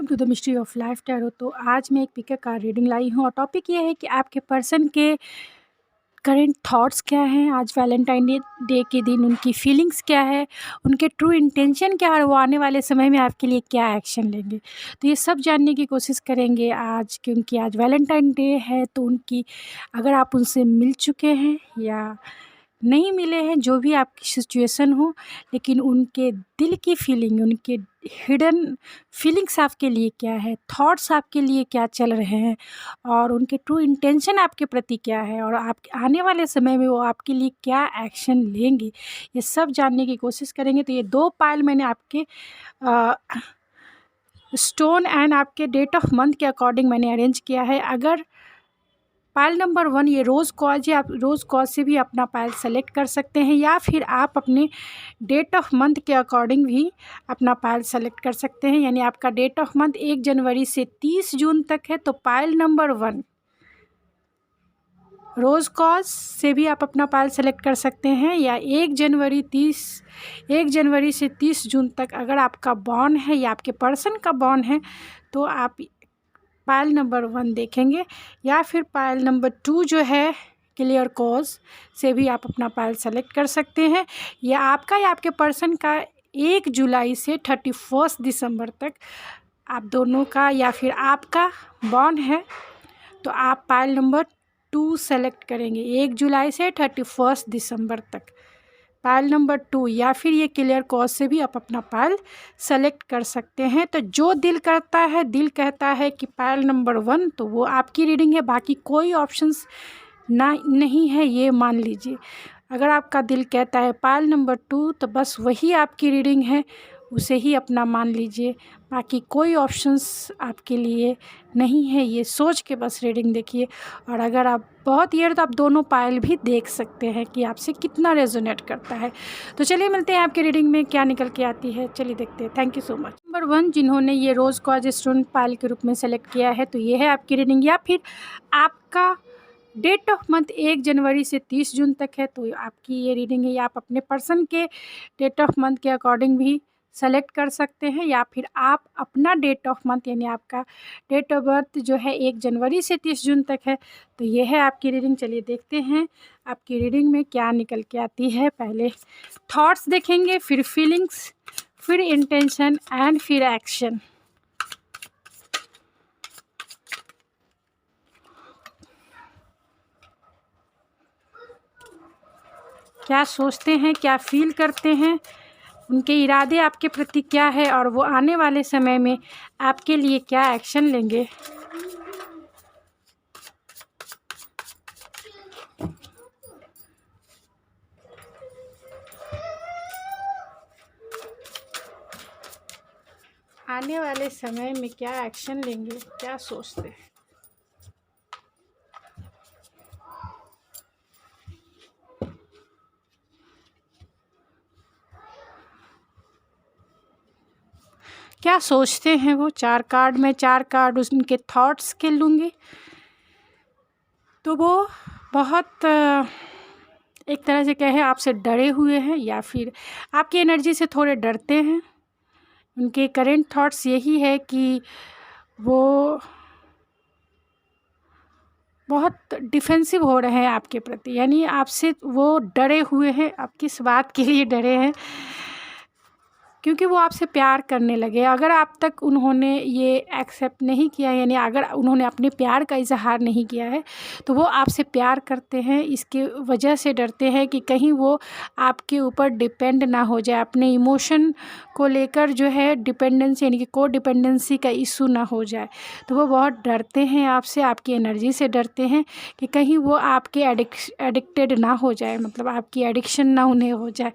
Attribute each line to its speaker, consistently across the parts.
Speaker 1: Welcome to the mystery of life tarot. तो आज मैं एक पिक का रीडिंग लाई हूँ और टॉपिक ये है कि आपके पर्सन के करेंट थॉट्स क्या हैं, आज वैलेंटाइन डे के दिन उनकी फीलिंग्स क्या है, उनके ट्रू इंटेंशन क्या है और वो आने वाले समय में आपके लिए क्या एक्शन लेंगे। तो ये सब जानने की कोशिश करेंगे आज, क्योंकि आज वैलेंटाइन डे है। तो उनकी, अगर आप उनसे मिल चुके हैं या नहीं मिले हैं, जो भी आपकी सिचुएशन हो, लेकिन उनके दिल की फीलिंग, उनके हिडन फीलिंग्स आपके लिए क्या है, थॉट्स आपके लिए क्या चल रहे हैं और उनके ट्रू इंटेंशन आपके प्रति क्या है और आप आने वाले समय में वो आपके लिए क्या एक्शन लेंगे, ये सब जानने की कोशिश करेंगे। तो ये 2 पाइल मैंने आपके स्टोन एंड आपके डेट ऑफ मंथ के अकॉर्डिंग मैंने अरेंज किया है। अगर पाइल नंबर 1 ये रोज़ कॉज है, आप रोज़ कॉज से भी अपना पाइल सेलेक्ट कर सकते हैं या फिर आप अपने डेट ऑफ मंथ के अकॉर्डिंग भी अपना पाइल सेलेक्ट कर सकते हैं। यानी आपका डेट ऑफ मंथ 1 जनवरी से 30 जून तक है, तो पाइल नंबर 1 रोज़ कॉज से भी आप अपना पाइल सेलेक्ट कर सकते हैं या 1 जनवरी से 30 जून तक अगर आपका बॉर्न है या आपके पर्सन का बॉर्न है तो आप पाइल नंबर 1 देखेंगे, या फिर पाइल नंबर 2 जो है क्लियर कॉज से भी आप अपना पाइल सेलेक्ट कर सकते हैं। या आपका या आपके पर्सन का 1 जुलाई से 31 दिसंबर तक आप दोनों का या फिर आपका बॉर्न है तो आप पाइल नंबर 2 सेलेक्ट करेंगे 1 जुलाई से 31 दिसंबर तक, पाइल नंबर 2, या फिर ये क्लियर कॉज से भी आप अपना पाइल सेलेक्ट कर सकते हैं। तो जो दिल करता है, दिल कहता है कि पाइल नंबर 1 तो वो आपकी रीडिंग है, बाकी कोई ऑप्शंस नहीं है, ये मान लीजिए। अगर आपका दिल कहता है पाइल नंबर 2 तो बस वही आपकी रीडिंग है, उसे ही अपना मान लीजिए, बाकी कोई ऑप्शंस आपके लिए नहीं है। ये सोच के बस रीडिंग देखिए, और अगर आप बहुत ईयर तो आप दोनों पाइल भी देख सकते हैं कि आपसे कितना रेजोनेट करता है। तो चलिए मिलते हैं आपकी रीडिंग में क्या निकल के आती है, चलिए देखते हैं। Thank you so much. Number 1 जिन्होंने ये रोज़ कॉज स्टोन पाइल के रूप में सेलेक्ट किया है तो ये है आपकी रीडिंग, या फिर आपका डेट ऑफ मंथ 1 जनवरी से 30 जून तक है तो आपकी ये रीडिंग है। या आप अपने पर्सन के डेट ऑफ मंथ के अकॉर्डिंग भी सेलेक्ट कर सकते हैं, या फिर आप अपना डेट ऑफ मंथ यानी आपका डेट ऑफ बर्थ जो है 1 जनवरी से 30 जून तक है। तो ये है आपकी रीडिंग। चलिए देखते हैं आपकी रीडिंग में क्या निकल के आती है। पहले थॉट्स देखेंगे, फिर फीलिंग्स, फिर इंटेंशन एंड फिर एक्शन। क्या सोचते हैं, क्या फील करते हैं, उनके इरादे आपके प्रति क्या है और वो आने वाले समय में आपके लिए क्या एक्शन लेंगे। आने वाले समय में क्या एक्शन लेंगे, क्या सोचते हैं। क्या सोचते हैं वो। 4 कार्ड, मैं 4 कार्ड उनके थॉट्स के लूँगी। तो वो बहुत एक तरह से कहें आपसे डरे हुए हैं या फिर आपकी एनर्जी से थोड़े डरते हैं। उनके करेंट थॉट्स यही है कि वो बहुत डिफेंसिव हो रहे हैं आपके प्रति, यानी आपसे वो डरे हुए हैं। आप किस बात के लिए डरे हैं, क्योंकि वो आपसे प्यार करने लगे। अगर आप तक उन्होंने ये एक्सेप्ट नहीं किया, यानी अगर उन्होंने अपने प्यार का इजहार नहीं किया है तो वो आपसे प्यार करते हैं। इसके वजह से डरते हैं कि कहीं वो आपके ऊपर डिपेंड ना हो जाए, अपने इमोशन को लेकर जो है डिपेंडेंसी यानी कि को डिपेंडेंसी का इशू ना हो जाए। तो वो बहुत डरते हैं आपसे, आपकी एनर्जी से डरते हैं कि कहीं वो आपके एडिक्टेड ना हो जाए, मतलब आपकी एडिक्शन ना उन्हें हो जाए।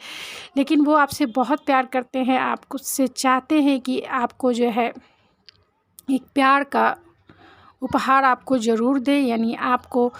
Speaker 1: लेकिन वो आपसे बहुत प्यार करते हैं, आपको से चाहते हैं कि आपको जो है एक प्यार का उपहार आपको ज़रूर दें, यानी आपको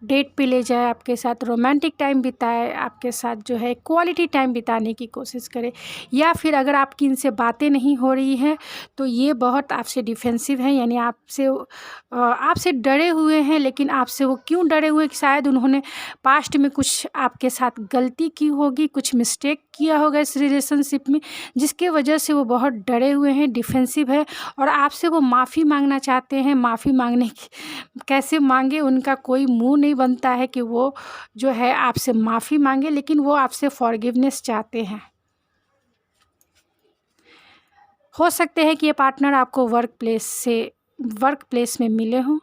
Speaker 1: डेट पे ले जाए, आपके साथ रोमांटिक टाइम बिताए, आपके साथ जो है क्वालिटी टाइम बिताने की कोशिश करे। या फिर अगर आपकी इनसे बातें नहीं हो रही हैं तो ये बहुत आपसे डिफेंसिव हैं, यानी आपसे डरे हुए हैं। लेकिन आपसे वो क्यों डरे हुए हैं कि शायद उन्होंने पास्ट में कुछ आपके साथ गलती की होगी, कुछ मिस्टेक किया होगा इस रिलेशनशिप में, जिसके वजह से वो बहुत डरे हुए हैं, डिफेंसिव है। और आपसे वो माफ़ी मांगना चाहते हैं। माफ़ी मांगने की कैसे मांगे, उनका कोई मुंह नहीं बनता है कि वो जो है आपसे माफ़ी मांगे, लेकिन वो आपसे फॉरगिवनेस चाहते हैं। हो सकते हैं कि ये पार्टनर आपको वर्क प्लेस में मिले हों,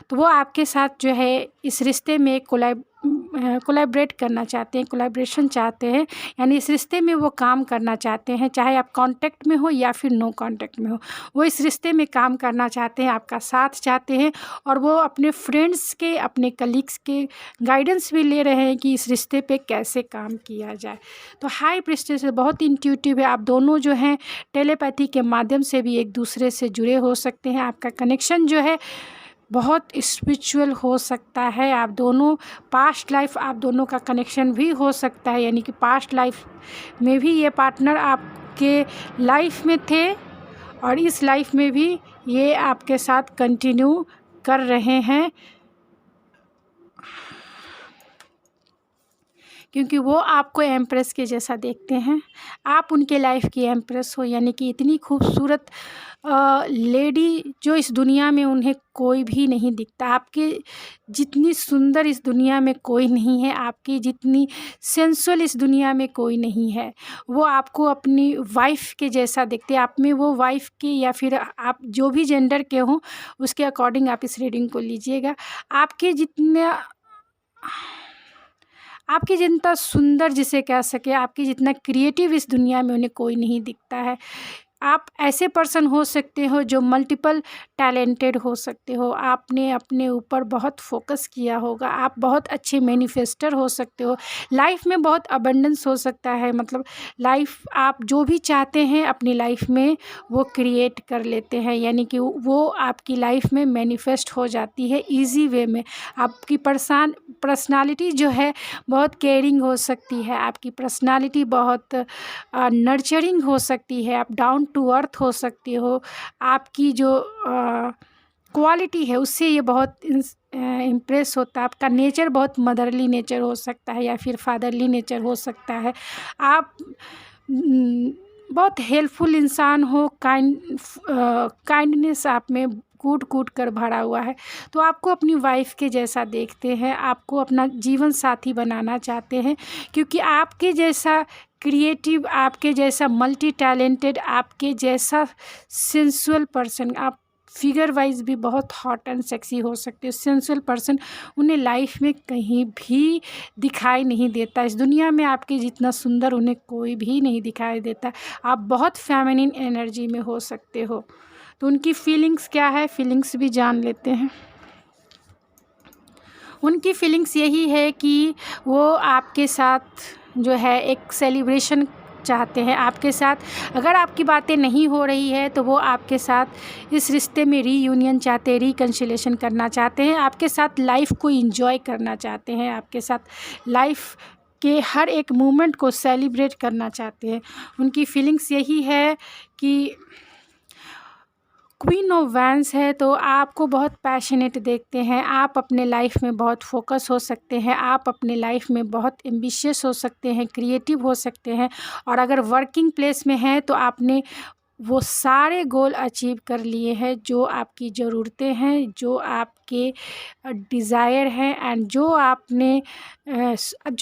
Speaker 1: तो वो आपके साथ जो है इस रिश्ते में कोलैबोरेट करना चाहते हैं, कोलैबोरेशन चाहते हैं, यानी इस रिश्ते में वो काम करना चाहते हैं। चाहे आप कांटेक्ट में हो या फिर नो कांटेक्ट में हो, वो इस रिश्ते में काम करना चाहते हैं, आपका साथ चाहते हैं। और वो अपने फ्रेंड्स के, अपने कलीग्स के गाइडेंस भी ले रहे हैं कि इस रिश्ते पे कैसे काम किया जाए। तो हाई प्रीस्टेस बहुत इंट्यूटिव है। आप दोनों जो हैं टेलीपैथी के माध्यम से भी एक दूसरे से जुड़े हो सकते हैं। आपका कनेक्शन जो है बहुत स्पिरिचुअल हो सकता है। आप दोनों पास्ट लाइफ, आप दोनों का कनेक्शन भी हो सकता है, यानी कि पास्ट लाइफ में भी ये पार्टनर आपके लाइफ में थे और इस लाइफ में भी ये आपके साथ कंटिन्यू कर रहे हैं, क्योंकि वो आपको एम्प्रेस के जैसा देखते हैं। आप उनके लाइफ की एम्प्रेस हो, यानी कि इतनी खूबसूरत लेडी जो इस दुनिया में उन्हें कोई भी नहीं दिखता। आपके जितनी सुंदर इस दुनिया में कोई नहीं है, आपकी जितनी सेंसुअल इस दुनिया में कोई नहीं है। वो आपको अपनी वाइफ के जैसा देखते हैं। आप में वो वाइफ के या फिर आप जो भी जेंडर के हों उसके अकॉर्डिंग आप इस रीडिंग को लीजिएगा। आपकी जितना सुंदर जिसे कह सके, आपकी जितना क्रिएटिव इस दुनिया में उन्हें कोई नहीं दिखता है। आप ऐसे पर्सन हो सकते हो जो मल्टीपल टैलेंटेड हो सकते हो। आपने अपने ऊपर बहुत फोकस किया होगा। आप बहुत अच्छे मैनिफेस्टर हो सकते हो। लाइफ में बहुत अबंडेंस हो सकता है, मतलब लाइफ आप जो भी चाहते हैं अपनी लाइफ में वो क्रिएट कर लेते हैं, यानी कि वो आपकी लाइफ में मैनिफेस्ट हो जाती है ईजी वे में। आपकी पर्सनालिटी जो है बहुत केयरिंग हो सकती है। आपकी पर्सनालिटी बहुत नर्चरिंग हो सकती है। आप डाउन टू अर्थ हो सकती हो। आपकी जो क्वालिटी है उससे ये बहुत इम्प्रेस होता है। आपका नेचर बहुत मदरली नेचर हो सकता है या फिर फादरली नेचर हो सकता है। आप बहुत हेल्पफुल इंसान हो, काइंडनेस आप में कूट कर भरा हुआ है। तो आपको अपनी वाइफ के जैसा देखते हैं, आपको अपना जीवन साथी बनाना चाहते हैं, क्योंकि आपके जैसा क्रिएटिव, आपके जैसा मल्टी टैलेंटेड, आपके जैसा सेंसुअल पर्सन, आप फिगर वाइज भी बहुत हॉट एंड सेक्सी हो सकते हो। सेंसुअल पर्सन उन्हें लाइफ में कहीं भी दिखाई नहीं देता। इस दुनिया में आपके जितना सुंदर उन्हें कोई भी नहीं दिखाई देता। आप बहुत फेमिनिन एनर्जी में हो सकते हो। तो उनकी फीलिंग्स क्या है, फीलिंग्स भी जान लेते हैं। उनकी फीलिंग्स यही है कि वो आपके साथ जो है एक सेलिब्रेशन चाहते हैं आपके साथ। अगर आपकी बातें नहीं हो रही है तो वो आपके साथ इस रिश्ते में रीयूनियन चाहते हैं, रिकन्सिलिएशन करना चाहते हैं, आपके साथ लाइफ को एंजॉय करना चाहते हैं, आपके साथ लाइफ के हर एक मोमेंट को सेलिब्रेट करना चाहते हैं। उनकी फीलिंग्स यही है कि क्वीन ऑफ वैंस है तो आपको बहुत पैशनेट देखते हैं। आप अपने लाइफ में बहुत फोकस हो सकते हैं। आप अपने लाइफ में बहुत एम्बिशियस हो सकते हैं, क्रिएटिव हो सकते हैं। और अगर वर्किंग प्लेस में हैं तो आपने वो सारे गोल अचीव कर लिए हैं जो आपकी ज़रूरतें हैं, जो आपके डिज़ायर हैं एंड जो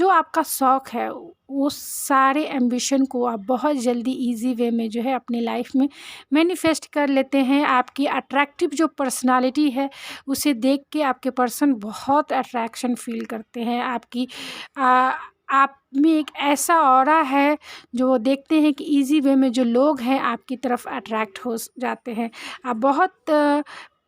Speaker 1: आपका शौक़ है, वो सारे एम्बिशन को आप बहुत जल्दी इजी वे में जो है अपनी लाइफ में मैनिफेस्ट कर लेते हैं। आपकी अट्रैक्टिव जो पर्सनालिटी है उसे देख के आपके पर्सन बहुत अट्रैक्शन फील करते हैं। आप में एक ऐसा ऑरा है जो वो देखते हैं कि इजी वे में जो लोग हैं आपकी तरफ अट्रैक्ट हो जाते हैं। आप बहुत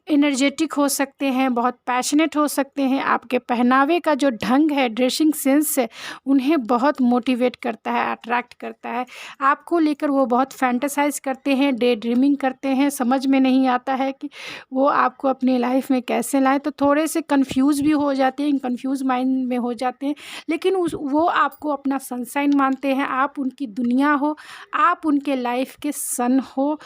Speaker 1: एनर्जेटिक हो सकते हैं, बहुत पैशनेट हो सकते हैं। आपके पहनावे का जो ढंग है, ड्रेसिंग सेंस है, उन्हें बहुत मोटिवेट करता है, अट्रैक्ट करता है। आपको लेकर वो बहुत फैंटेसाइज़ करते हैं, डे ड्रीमिंग करते हैं। समझ में नहीं आता है कि वो आपको अपनी लाइफ में कैसे लाएँ, तो थोड़े से कन्फ्यूज़ भी हो जाते हैं, कन्फ्यूज़ माइंड में हो जाते हैं। लेकिन वो आपको अपना सनशाइन मानते हैं, आप उनकी दुनिया हो, आप उनके लाइफ के सन हो।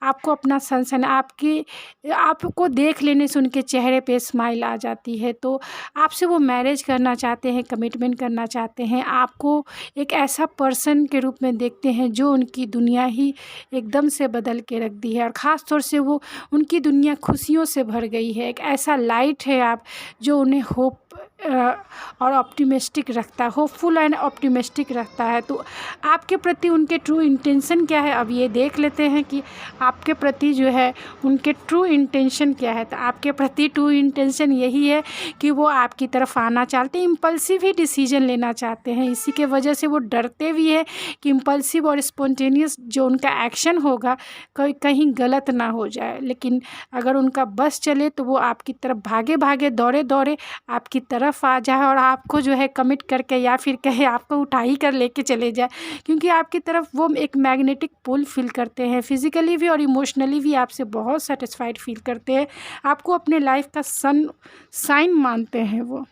Speaker 1: आपको अपना सनशाइन आपको देख लेने से उनके चेहरे पे स्माइल आ जाती है। तो आपसे वो मैरिज करना चाहते हैं, कमिटमेंट करना चाहते हैं। आपको एक ऐसा पर्सन के रूप में देखते हैं जो उनकी दुनिया ही एकदम से बदल के रख दी है, और ख़ास तौर से वो उनकी दुनिया खुशियों से भर गई है। एक ऐसा लाइट है आप जो उन्हें होप और ऑप्टिमिस्टिक रखता है, होपफुल एंड ऑप्टिमिस्टिक रखता है। तो आपके प्रति उनके ट्रू इंटेंशन क्या है, अब ये देख लेते हैं कि आपके प्रति जो है उनके ट्रू इंटेंशन क्या है। तो आपके प्रति ट्रू इंटेंशन यही है कि वो आपकी तरफ आना चाहते हैं, इम्पल्सिव ही डिसीजन लेना चाहते हैं। इसी के वजह से वो डरते भी हैं कि इम्पल्सिव और स्पॉन्टेनियस जो उनका एक्शन होगा कहीं गलत ना हो जाए। लेकिन अगर उनका बस चले तो वो आपकी तरफ भागे भागे दौड़े दौड़े आपकी तरफ आ जाए, और आपको जो है कमिट करके या फिर कहे आपको उठा ही कर लेके चले जाए। क्योंकि आपकी तरफ वो एक मैग्नेटिक पुल फील करते हैं, फिजिकली भी और इमोशनली भी आपसे बहुत सेटिस्फाइड फील करते हैं। आपको अपने लाइफ का सन साइन मानते हैं वो।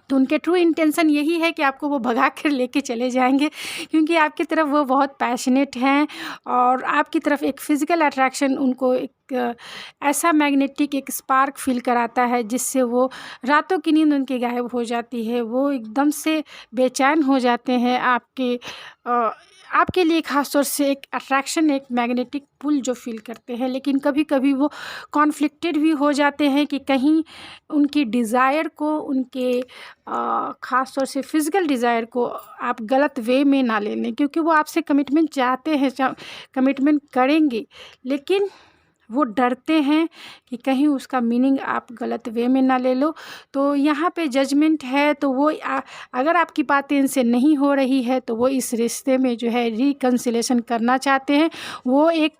Speaker 1: तो उनके ट्रू इंटेंशन यही है कि आपको वो भगा कर लेके चले जाएंगे, क्योंकि आपकी तरफ वो बहुत पैशनेट हैं, और आपकी तरफ एक फ़िज़िकल अट्रैक्शन उनको एक ऐसा मैग्नेटिक एक स्पार्क फील कराता है जिससे वो रातों की नींद उनकी गायब हो जाती है। वो एकदम से बेचैन हो जाते हैं आपके लिए ख़ास तौर से एक अट्रैक्शन, एक मैग्नेटिक पुल जो फील करते हैं। लेकिन कभी कभी वो कॉन्फ्लिक्टेड भी हो जाते हैं कि कहीं उनकी डिज़ायर को, उनके ख़ास तौर से फ़िज़िकल डिज़ायर को आप गलत वे में ना ले लें, क्योंकि वो आपसे कमिटमेंट चाहते हैं, कमिटमेंट करेंगे, लेकिन वो डरते हैं कि कहीं उसका मीनिंग आप गलत वे में ना ले लो। तो यहाँ पे जजमेंट है, तो वो अगर आपकी बातें इनसे नहीं हो रही है तो वो इस रिश्ते में जो है रिकन्सिलेशन करना चाहते हैं। वो एक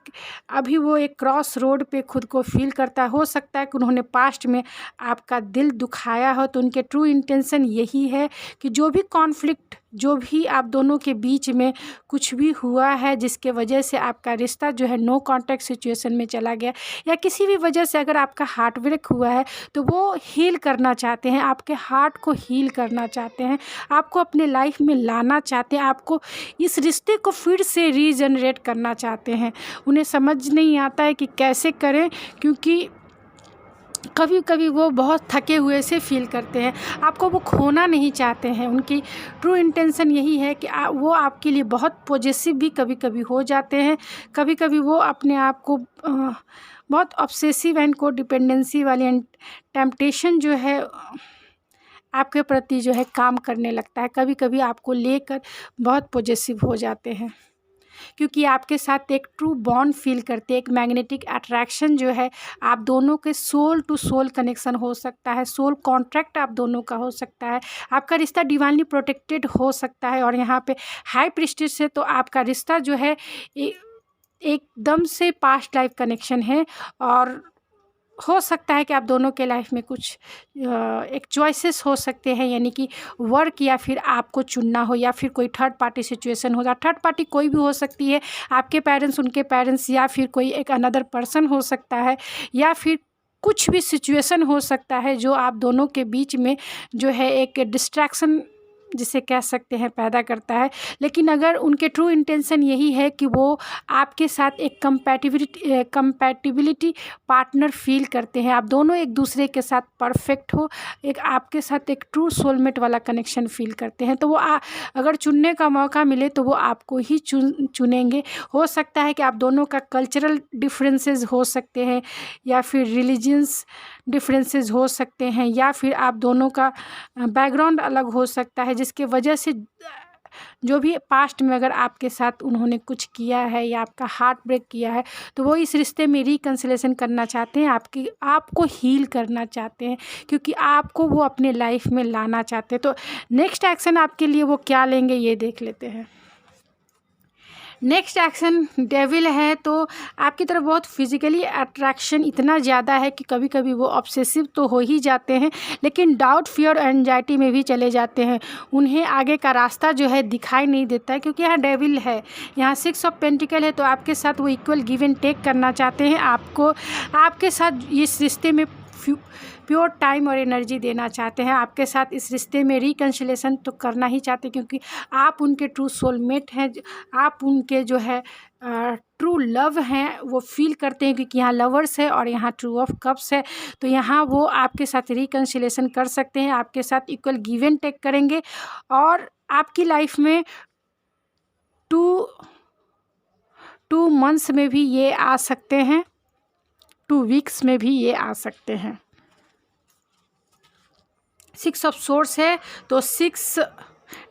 Speaker 1: क्रॉस रोड पे खुद को फील करता है। हो सकता है कि उन्होंने पास्ट में आपका दिल दुखाया हो, तो उनके ट्रू इंटेंशन यही है कि जो भी कॉन्फ्लिक्ट, जो भी आप दोनों के बीच में कुछ भी हुआ है जिसके वजह से आपका रिश्ता जो है नो कॉन्टैक्ट सिचुएशन में चला गया, या किसी भी वजह से अगर आपका हार्ट ब्रेक हुआ है, तो वो हील करना चाहते हैं, आपके हार्ट को हील करना चाहते हैं, आपको अपने लाइफ में लाना चाहते हैं, आपको इस रिश्ते को फिर से रीजनरेट करना चाहते हैं। उन्हें समझ नहीं आता है कि कैसे करें, क्योंकि कभी कभी वो बहुत थके हुए से फील करते हैं। आपको वो खोना नहीं चाहते हैं। उनकी ट्रू इंटेंशन यही है कि वो आपके लिए बहुत पॉजेसिव भी कभी कभी हो जाते हैं। कभी कभी वो अपने आप को बहुत ऑब्सेसिव एंड को डिपेंडेंसी वाली टेम्पटेशन जो है आपके प्रति जो है काम करने लगता है। कभी कभी आपको लेकर बहुत पॉजेसिव हो जाते हैं, क्योंकि आपके साथ एक ट्रू बॉन्ड फील करते हैं, एक मैग्नेटिक अट्रैक्शन जो है आप दोनों के सोल टू सोल कनेक्शन हो सकता है, सोल कॉन्ट्रैक्ट आप दोनों का हो सकता है, आपका रिश्ता डिवाइनली प्रोटेक्टेड हो सकता है। और यहाँ पे हाई प्रीस्टेस से तो आपका रिश्ता जो है एकदम से पास्ट लाइफ कनेक्शन है, और हो सकता है कि आप दोनों के लाइफ में कुछ एक चॉइसेस हो सकते हैं, यानी कि वर्क या फिर आपको चुनना हो, या फिर कोई थर्ड पार्टी सिचुएशन होगा। थर्ड पार्टी कोई भी हो सकती है, आपके पेरेंट्स, उनके पेरेंट्स, या फिर कोई एक अनदर पर्सन हो सकता है, या फिर कुछ भी सिचुएशन हो सकता है जो आप दोनों के बीच में जो है एक डिस्ट्रैक्शन जिसे कह सकते हैं पैदा करता है। लेकिन अगर उनके ट्रू इंटेंशन यही है कि वो आपके साथ एक कंपैटिबिलिटी पार्टनर फील करते हैं, आप दोनों एक दूसरे के साथ परफेक्ट हो, एक आपके साथ एक ट्रू सोलमेट वाला कनेक्शन फील करते हैं, तो वो अगर चुनने का मौका मिले तो वो आपको ही चुनेंगे। हो सकता है कि आप दोनों का कल्चरल डिफरेंसेस हो सकते हैं, या फिर रिलीजियंस डिफरेंसेस हो सकते हैं, या फिर आप दोनों का बैकग्राउंड अलग हो सकता है, जिसके वजह से जो भी पास्ट में अगर आपके साथ उन्होंने कुछ किया है या आपका हार्ट ब्रेक किया है, तो वो इस रिश्ते में रिकन्सिलेशन करना चाहते हैं, आपको हील करना चाहते हैं, क्योंकि आपको वो अपने लाइफ में लाना चाहते हैं। तो नेक्स्ट एक्शन आपके लिए वो क्या लेंगे ये देख लेते हैं। नेक्स्ट एक्शन डेविल है, तो आपकी तरफ बहुत फिजिकली अट्रैक्शन इतना ज़्यादा है कि कभी कभी वो ऑब्सेसिव तो हो ही जाते हैं, लेकिन डाउट, फियर, एंजाइटी में भी चले जाते हैं। उन्हें आगे का रास्ता जो है दिखाई नहीं देता है, क्योंकि यहाँ डेविल है, यहाँ 6 ऑफ पेंटिकल है, तो आपके साथ वो इक्वल गिव एंड टेक करना चाहते हैं। आपको आपके साथ इस रिश्ते में प्योर टाइम और एनर्जी देना चाहते हैं। आपके साथ इस रिश्ते में रिकन्सिलेशन तो करना ही चाहते, क्योंकि आप उनके ट्रू सोलमेट हैं, आप उनके जो है ट्रू लव हैं, वो फील करते हैं, क्योंकि यहाँ लवर्स है और यहाँ ट्रू ऑफ कप्स है। तो यहाँ वो आपके साथ रिकन्सिलेशन कर सकते हैं, आपके साथ इक्वल गिव एंड टेक करेंगे, और आपकी लाइफ में टू मंथ्स में भी ये आ सकते हैं, 2 वीक्स में भी ये आ सकते हैं। 6 ऑफ सोर्स है, तो 6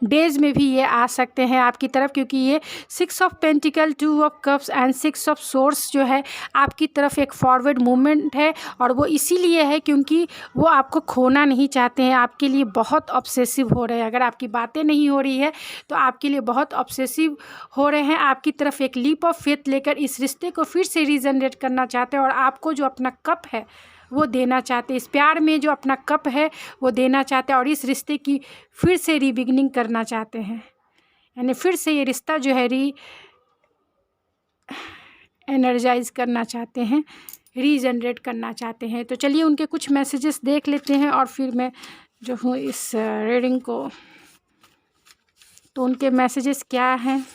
Speaker 1: डेज में भी ये आ सकते हैं आपकी तरफ, क्योंकि ये 6 of pentacle, 2 of cups and 6 of source जो है आपकी तरफ एक फॉरवर्ड मूवमेंट है, और वो इसीलिए है क्योंकि वो आपको खोना नहीं चाहते हैं, आपके लिए बहुत ऑब्सेसिव हो रहे हैं। अगर आपकी बातें नहीं हो रही है तो आपके लिए बहुत ऑब्सेसिव हो रहे हैं, आपकी तरफ एक लीप ऑफ फेथ लेकर इस रिश्ते को फिर से रीजनरेट करना चाहते हैं, और आपको जो अपना कप है वो देना चाहते हैं, इस प्यार में जो अपना कप है वो देना चाहते हैं, और इस रिश्ते की फिर से रीबिगनिंग करना चाहते हैं, यानी फिर से ये रिश्ता जो है एनर्जाइज करना चाहते हैं, रीजनरेट करना चाहते हैं। तो चलिए उनके कुछ मैसेजेस देख लेते हैं, और फिर मैं जो हूँ इस रीडिंग को, तो उनके मैसेजेस क्या हैं।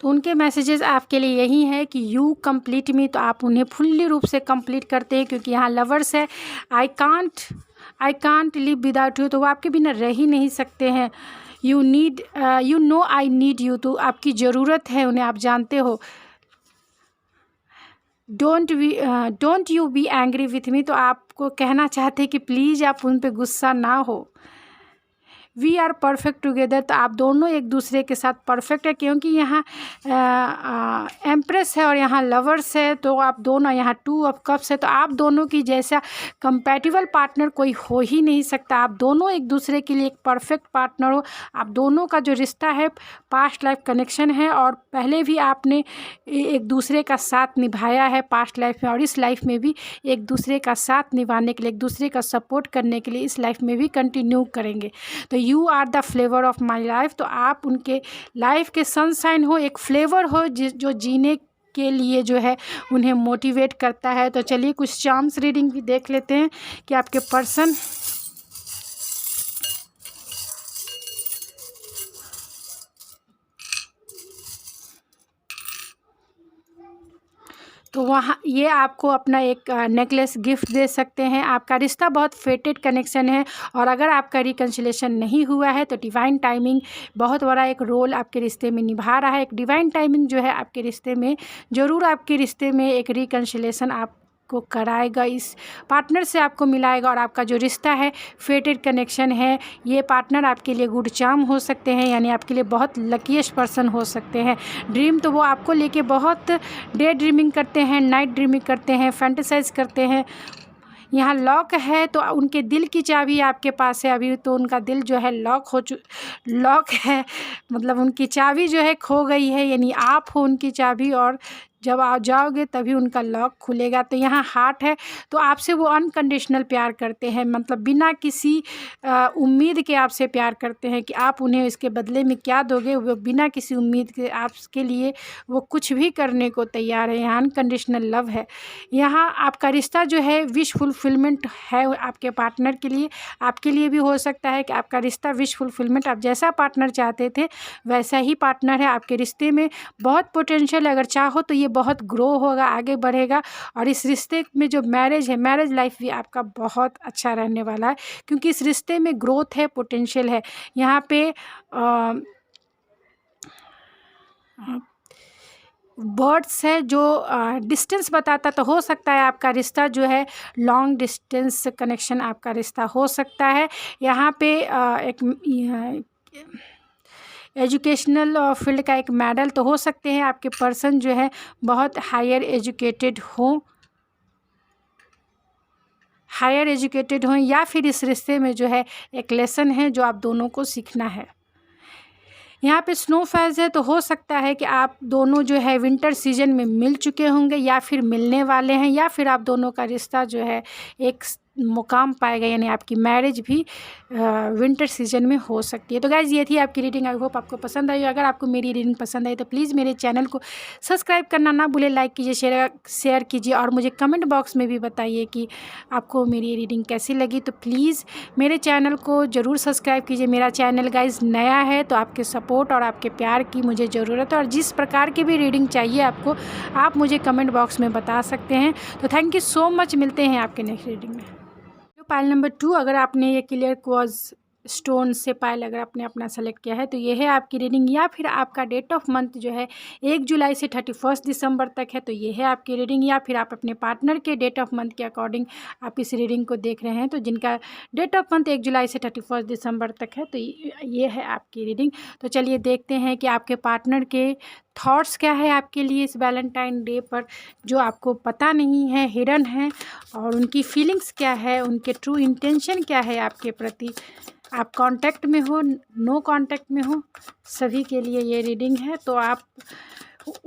Speaker 1: तो उनके मैसेजेस आपके लिए यही है कि यू कंप्लीट मी, तो आप उन्हें फुल्ली रूप से कंप्लीट करते हैं, क्योंकि यहाँ लवर्स है। I can't live without you, तो वो आपके बिना रह ही नहीं सकते हैं। You know I need you, तो आपकी ज़रूरत है उन्हें, आप जानते हो। Don't you be angry with me, तो आपको कहना चाहते हैं कि प्लीज़ आप उन पे गुस्सा ना हो। वी आर परफेक्ट टुगेदर, तो आप दोनों एक दूसरे के साथ परफेक्ट है, क्योंकि यहाँ एम्प्रेस है और यहाँ लवर्स है, तो आप दोनों, यहाँ 2 ऑफ कप्स है, तो आप दोनों की जैसा कंपैटिबल पार्टनर कोई हो ही नहीं सकता। आप दोनों एक दूसरे के लिए एक परफेक्ट पार्टनर हो। आप दोनों का जो रिश्ता है पास्ट लाइफ कनेक्शन है, और पहले भी आपने एक दूसरे का साथ निभाया है पास्ट लाइफ में, और इस लाइफ में भी एक दूसरे का साथ निभाने के लिए, एक दूसरे का सपोर्ट करने के लिए इस लाइफ में भी कंटिन्यू करेंगे। तो you are the flavour of my life, तो आप उनके लाइफ के सनशाइन हो, एक फ्लेवर हो जो जीने के लिए जो है उन्हें मोटिवेट करता है। तो चलिए कुछ चार्म्स रीडिंग भी देख लेते हैं कि आपके पर्सन तो वहाँ ये आपको अपना एक नेकलेस गिफ्ट दे सकते हैं। आपका रिश्ता बहुत फेटेड कनेक्शन है, और अगर आपका रिकन्सिलेशन नहीं हुआ है तो डिवाइन टाइमिंग बहुत बड़ा एक रोल आपके रिश्ते में निभा रहा है। एक डिवाइन टाइमिंग जो है आपके रिश्ते में ज़रूर, आपके रिश्ते में एक रिकन्सिलेशन आपको कराएगा, इस पार्टनर से आपको मिलाएगा, और आपका जो रिश्ता है फेटेड कनेक्शन है। ये पार्टनर आपके लिए गुड चार्म हो सकते हैं, यानी आपके लिए बहुत लकीएस्ट पर्सन हो सकते हैं। ड्रीम, तो वो आपको लेके बहुत डे ड्रीमिंग करते हैं, नाइट ड्रीमिंग करते हैं, फैंटेसाइज करते हैं। यहाँ लॉक है, तो उनके दिल की चाबी आपके पास है। अभी तो उनका दिल जो है लॉक है, मतलब उनकी चाबी जो है खो गई है, यानी आप हो उनकी चाबी, और जब आप जाओगे तभी उनका लॉक खुलेगा। तो यहाँ हार्ट है, तो आपसे वो अनकंडीशनल प्यार करते हैं, मतलब बिना किसी उम्मीद के आपसे प्यार करते हैं कि आप उन्हें इसके बदले में क्या दोगे। वो बिना किसी उम्मीद के आपके लिए वो कुछ भी करने को तैयार है। यहाँ अनकंडीशनल लव है। यहाँ आपका रिश्ता जो है विश फुलफिलमेंट है आपके पार्टनर के लिए। आपके लिए भी हो सकता है कि आपका रिश्ता विश फुलफिलमेंट, आप जैसा पार्टनर चाहते थे वैसा ही पार्टनर है। आपके रिश्ते में बहुत पोटेंशियल, अगर चाहो तो ये बहुत ग्रो होगा, आगे बढ़ेगा, और इस रिश्ते में जो मैरिज है, मैरिज लाइफ भी आपका बहुत अच्छा रहने वाला है, क्योंकि इस रिश्ते में ग्रोथ है, पोटेंशियल है। यहाँ पे बर्ड्स है जो डिस्टेंस बताता, तो हो सकता है आपका रिश्ता जो है लॉन्ग डिस्टेंस कनेक्शन आपका रिश्ता हो सकता है। यहाँ पे एक एजुकेशनल फील्ड का एक मेडल, तो हो सकते हैं आपके पर्सन जो है बहुत हायर एजुकेटेड हो। हायर एजुकेटेड हों, या फिर इस रिश्ते में जो है एक लेसन है जो आप दोनों को सीखना है। यहाँ पे स्नो फेज है, तो हो सकता है कि आप दोनों जो है विंटर सीजन में मिल चुके होंगे या फिर मिलने वाले हैं, या फिर आप दोनों का रिश्ता जो है एक मुकाम पाएगा, यानी आपकी मैरिज भी विंटर सीजन में हो सकती है। तो गाइज़ ये थी आपकी रीडिंग। आई होप आपको पसंद आई। अगर आपको मेरी रीडिंग पसंद आई तो प्लीज़ मेरे चैनल को सब्सक्राइब करना ना भूलें, लाइक कीजिए, शेयर कीजिए, और मुझे कमेंट बॉक्स में भी बताइए कि आपको मेरी रीडिंग कैसी लगी। तो प्लीज़ मेरे चैनल को ज़रूर सब्सक्राइब कीजिए। मेरा चैनल गाइज़ नया है, तो आपके सपोर्ट और आपके प्यार की मुझे ज़रूरत है, और जिस प्रकार की भी रीडिंग चाहिए आपको, आप मुझे कमेंट बॉक्स में बता सकते हैं। तो थैंक यू सो मच। मिलते हैं आपके नेक्स्ट रीडिंग में। पाइल नंबर 2, अगर आपने ये क्लियर क्वार्ट्ज स्टोन से पाइल अगर आपने अपना सेलेक्ट किया है तो ये है आपकी रीडिंग, या फिर आपका डेट ऑफ मंथ जो है 1 जुलाई से 31 दिसंबर तक है, तो ये है आपकी रीडिंग। या फिर आप अपने पार्टनर के डेट ऑफ मंथ के अकॉर्डिंग आप इस रीडिंग को देख रहे हैं, तो जिनका डेट ऑफ मंथ 1 जुलाई से 31 दिसंबर तक है, तो ये है आपकी रीडिंग। तो चलिए देखते हैं कि आपके पार्टनर के थॉट्स क्या है आपके लिए इस वैलेंटाइन डे पर, जो आपको पता नहीं है, हिडन है, और उनकी फीलिंग्स क्या है, उनके ट्रू इंटेंशन क्या है आपके प्रति। आप कांटेक्ट में हो, नो कांटेक्ट में हो, सभी के लिए ये रीडिंग है। तो आप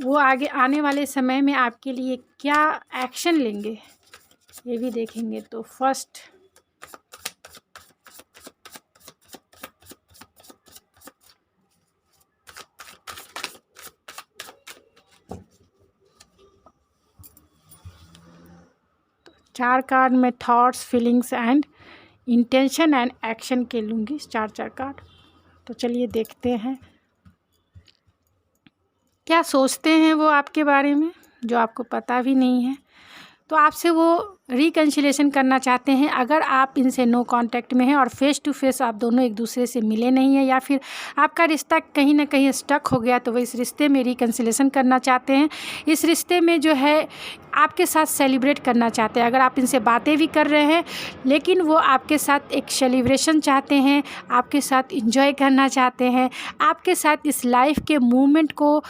Speaker 1: वो आगे आने वाले समय में आपके लिए क्या एक्शन लेंगे ये भी देखेंगे। तो फर्स्ट चार कार्ड में thoughts, feelings and intention and action के लूँगी, चार कार्ड। तो चलिए देखते हैं क्या सोचते हैं वो आपके बारे में, जो आपको पता भी नहीं है। तो आपसे वो रिकन्सिलेशन करना चाहते हैं। अगर आप इनसे नो कांटेक्ट में हैं और फेस टू फेस आप दोनों एक दूसरे से मिले नहीं हैं, या फिर आपका रिश्ता कहीं ना कहीं स्टक हो गया, तो वो इस रिश्ते में रिकन्सिलेशन करना चाहते हैं। इस रिश्ते में जो है आपके साथ सेलिब्रेट करना चाहते हैं। अगर आप इनसे बातें भी कर रहे हैं, लेकिन वो आपके साथ एक सेलिब्रेशन चाहते हैं, आपके साथ इंजॉय करना चाहते हैं, आपके साथ इस लाइफ के मोमेंट को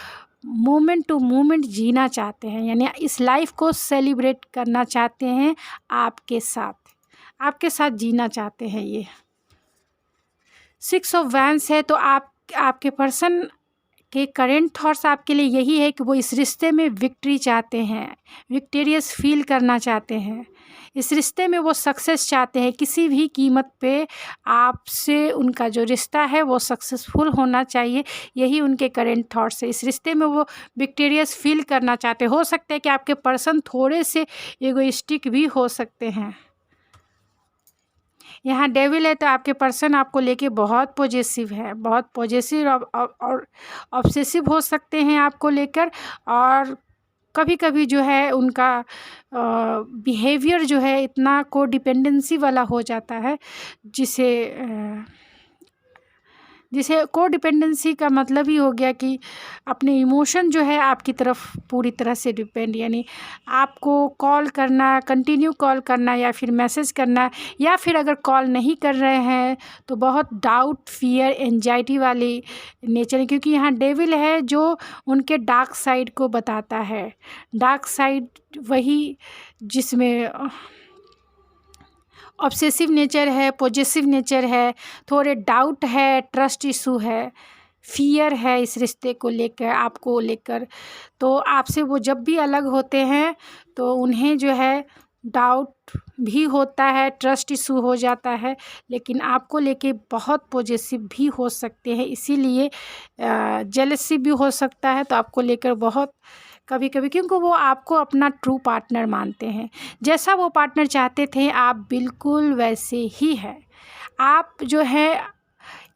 Speaker 1: मोमेंट टू मोमेंट जीना चाहते हैं, यानी इस लाइफ को सेलिब्रेट करना चाहते हैं, आपके साथ जीना चाहते हैं। ये 6 ऑफ वैंड्स है, तो आपके पर्सन के करेंट थॉट्स आपके लिए यही है कि वो इस रिश्ते में विक्ट्री चाहते हैं, विक्टोरियस फील करना चाहते हैं, इस रिश्ते में वो सक्सेस चाहते हैं। किसी भी कीमत पे आपसे उनका जो रिश्ता है वो सक्सेसफुल होना चाहिए, यही उनके करेंट थॉट्स है। इस रिश्ते में वो विक्टोरियस फील करना चाहते हैं। हो सकता है कि आपके पर्सन थोड़े से एगोइस्टिक भी हो सकते हैं। यहाँ डेविल है, तो आपके पर्सन आपको लेके बहुत पॉजिटिव है, बहुत पॉजिटिव और ऑब्सेसिव हो सकते हैं आपको लेकर। और कभी कभी जो है उनका बिहेवियर जो है इतना कोडिपेंडेंसी वाला हो जाता है, जिसे कोडिपेंडेंसी का मतलब ही हो गया कि अपने इमोशन जो है आपकी तरफ पूरी तरह से डिपेंड, यानी आपको कॉल करना, कंटिन्यू कॉल करना, या फिर मैसेज करना, या फिर अगर कॉल नहीं कर रहे हैं तो बहुत डाउट, फियर, एंजाइटी वाली नेचर है। क्योंकि यहाँ डेविल है जो उनके डार्क साइड को बताता है। डार्क साइड वही जिसमें ऑब्सेसिव नेचर है, पॉजिटिव नेचर है, थोड़े डाउट है, ट्रस्ट इशू है, फियर है इस रिश्ते को लेकर, आपको लेकर। तो आपसे वो जब भी अलग होते हैं तो उन्हें जो है डाउट भी होता है, ट्रस्ट इशू हो जाता है, लेकिन आपको लेके बहुत पॉजिटिव भी हो सकते हैं। इसीलिए जेलसी भी हो सकता है, तो आपको लेकर बहुत कभी कभी, क्योंकि वो आपको अपना ट्रू पार्टनर मानते हैं। जैसा वो पार्टनर चाहते थे आप बिल्कुल वैसे ही है। आप जो है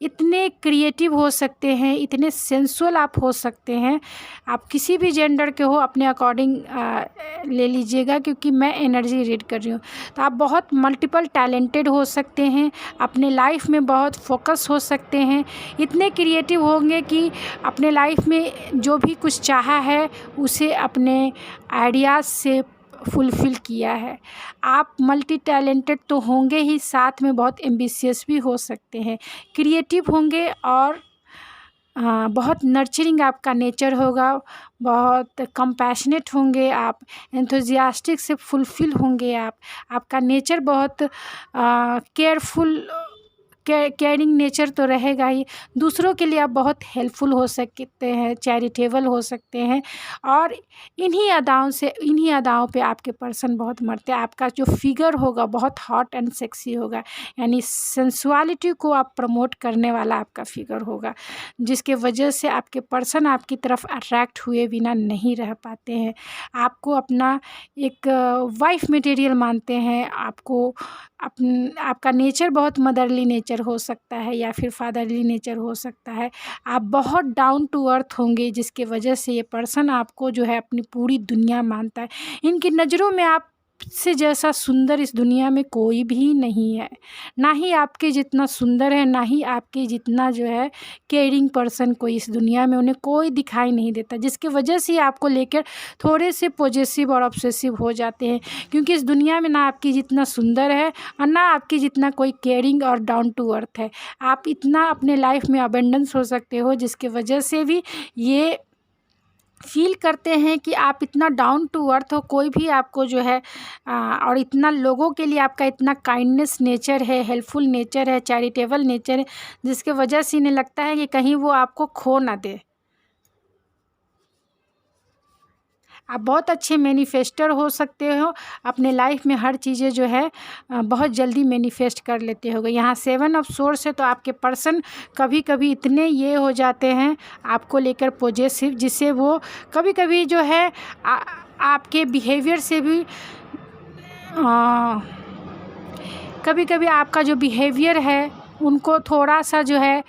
Speaker 1: इतने क्रिएटिव हो सकते हैं, इतने सेंसुअल आप हो सकते हैं। आप किसी भी जेंडर के हो, अपने अकॉर्डिंग ले लीजिएगा, क्योंकि मैं एनर्जी रीड कर रही हूँ। तो आप बहुत मल्टीपल टैलेंटेड हो सकते हैं, अपने लाइफ में बहुत फोकस हो सकते हैं, इतने क्रिएटिव होंगे कि अपने लाइफ में जो भी कुछ चाहा है उसे अपने आइडियाज़ से फुलफ़िल किया है। आप मल्टी टैलेंटेड तो होंगे ही, साथ में बहुत एम्बिशियस भी हो सकते हैं, क्रिएटिव होंगे और बहुत नर्चरिंग आपका नेचर होगा, बहुत कंपैशनेट होंगे आप, एंथुजियास्टिक से फुलफ़िल होंगे आप। आपका नेचर बहुत केयरफुल केयरिंग नेचर तो रहेगा ही। दूसरों के लिए आप बहुत हेल्पफुल हो सकते हैं, चैरिटेबल हो सकते हैं, और इन्हीं अदाओं पे आपके पर्सन बहुत मरते हैं। आपका जो फिगर होगा बहुत हॉट एंड सेक्सी होगा, यानी सेंसुअलिटी को आप प्रमोट करने वाला आपका फिगर होगा, जिसके वजह से आपके पर्सन आपकी तरफ अट्रैक्ट हुए बिना नहीं रह पाते हैं। आपको अपना एक वाइफ मटेरियल मानते हैं। आपका नेचर बहुत मदरली नेचर हो सकता है या फिर फादरली नेचर हो सकता है। आप बहुत डाउन टू अर्थ होंगे, जिसके वजह से ये पर्सन आपको जो है अपनी पूरी दुनिया मानता है। इनकी नज़रों में आप से जैसा सुंदर इस दुनिया में कोई भी नहीं है, ना ही आपके जितना सुंदर है, ना ही आपके जितना जो है केयरिंग पर्सन कोई इस दुनिया में उन्हें कोई दिखाई नहीं देता, जिसकी वजह से आपको लेकर थोड़े से पॉजेसिव और ऑब्सेसिव हो जाते हैं, क्योंकि इस दुनिया में ना आपकी जितना सुंदर है और ना आपकी जितना कोई केयरिंग और डाउन टू अर्थ है। आप इतना अपने लाइफ में अबेंडेंस हो सकते हो, जिसकी वजह से भी ये फील करते हैं कि आप इतना डाउन टू अर्थ हो, कोई भी आपको जो है और इतना लोगों के लिए आपका इतना काइंडनेस नेचर है, हेल्पफुल नेचर है, चैरिटेबल नेचर है, जिसके वजह से इन्हें लगता है कि कहीं वो आपको खो ना दे। आप बहुत अच्छे मैनिफेस्टर हो सकते हो, अपने लाइफ में हर चीज़ें जो है बहुत जल्दी मैनिफेस्ट कर लेते होगे। यहाँ 7 ऑफ सोर्स है, तो आपके पर्सन कभी कभी इतने ये हो जाते हैं आपको लेकर पॉजेसिव, जिससे वो कभी कभी जो है आपके बिहेवियर से भी कभी कभी आपका जो बिहेवियर है उनको थोड़ा सा जो है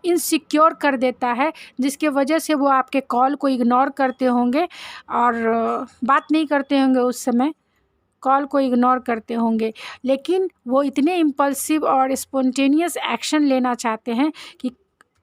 Speaker 1: इनसिक्योर कर देता है, जिसके वजह से वो आपके कॉल को इग्नोर करते होंगे और बात नहीं करते होंगे, उस समय कॉल को इग्नोर करते होंगे, लेकिन वो इतने इम्पल्सिव और स्पॉन्टेनियस एक्शन लेना चाहते हैं कि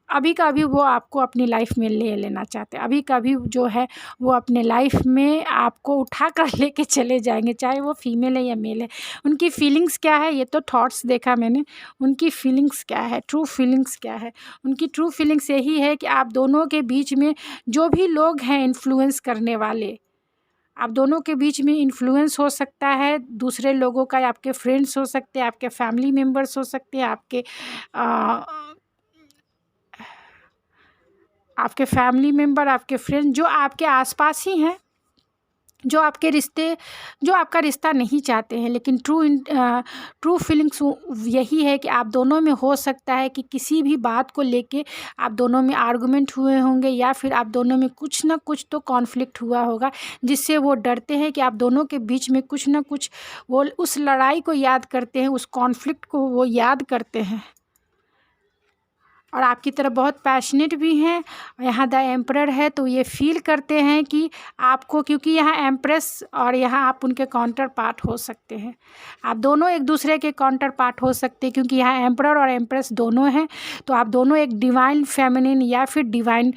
Speaker 1: अभी का अभी वो आपको अपनी लाइफ में ले लेना चाहते हैं। अभी का अभी जो है वो अपने लाइफ में आपको उठा कर लेके चले जाएंगे, चाहे वो फीमेल है या मेल है। उनकी फीलिंग्स क्या है, ये तो थॉट्स देखा मैंने, उनकी फीलिंग्स क्या है, ट्रू फीलिंग्स क्या है। उनकी ट्रू फीलिंग्स यही है कि आप दोनों के बीच में जो भी लोग हैं इन्फ्लुएंस करने वाले, आप दोनों के बीच में इन्फ्लुएंस हो सकता है दूसरे लोगों का, आपके फ्रेंड्स हो सकते हैं, आपके फैमिली मेम्बर्स हो सकते हैं, आपके फैमिली मेम्बर, आपके फ्रेंड जो आपके आसपास ही हैं, जो आपका रिश्ता नहीं चाहते हैं, लेकिन ट्रू फीलिंग्स यही है कि आप दोनों में हो सकता है कि किसी भी बात को लेके आप दोनों में आर्गुमेंट हुए होंगे, या फिर आप दोनों में कुछ ना कुछ तो कॉन्फ्लिक्ट हुआ होगा, जिससे वो डरते हैं कि आप दोनों के बीच में कुछ ना कुछ, वो उस लड़ाई को याद करते हैं, उस कॉन्फ्लिक्ट को वो याद करते हैं, और आपकी तरफ बहुत पैशनेट भी हैं। यहाँ द एम्परर है, तो ये फील करते हैं कि आपको, क्योंकि यहाँ एम्प्रेस और यहाँ आप उनके काउंटर पार्ट हो सकते हैं, आप दोनों एक दूसरे के काउंटर पार्ट हो सकते हैं, क्योंकि यहाँ एम्परर और एम्प्रेस दोनों हैं, तो आप दोनों एक डिवाइन फेमिनिन या फिर डिवाइन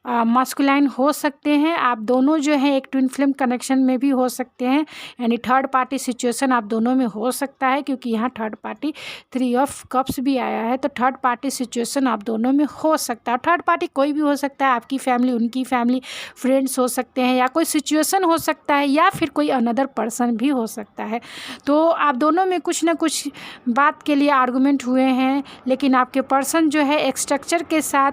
Speaker 1: मास्कुलाइन हो सकते हैं। आप दोनों जो हैं एक ट्विन फ्लेम कनेक्शन में भी हो सकते हैं, यानी थर्ड पार्टी सिचुएशन आप दोनों में हो सकता है, क्योंकि यहाँ थर्ड पार्टी 3 ऑफ कप्स भी आया है, तो थर्ड पार्टी सिचुएशन आप दोनों में हो सकता है। थर्ड पार्टी कोई भी हो सकता है, आपकी फैमिली, उनकी फैमिली, फ्रेंड्स हो सकते हैं, या कोई सिचुएशन हो सकता है, या फिर कोई अनदर पर्सन भी हो सकता है। तो आप दोनों में कुछ ना कुछ बात के लिए आर्गुमेंट हुए हैं, लेकिन आपके पर्सन जो है एक स्ट्रक्चर के साथ,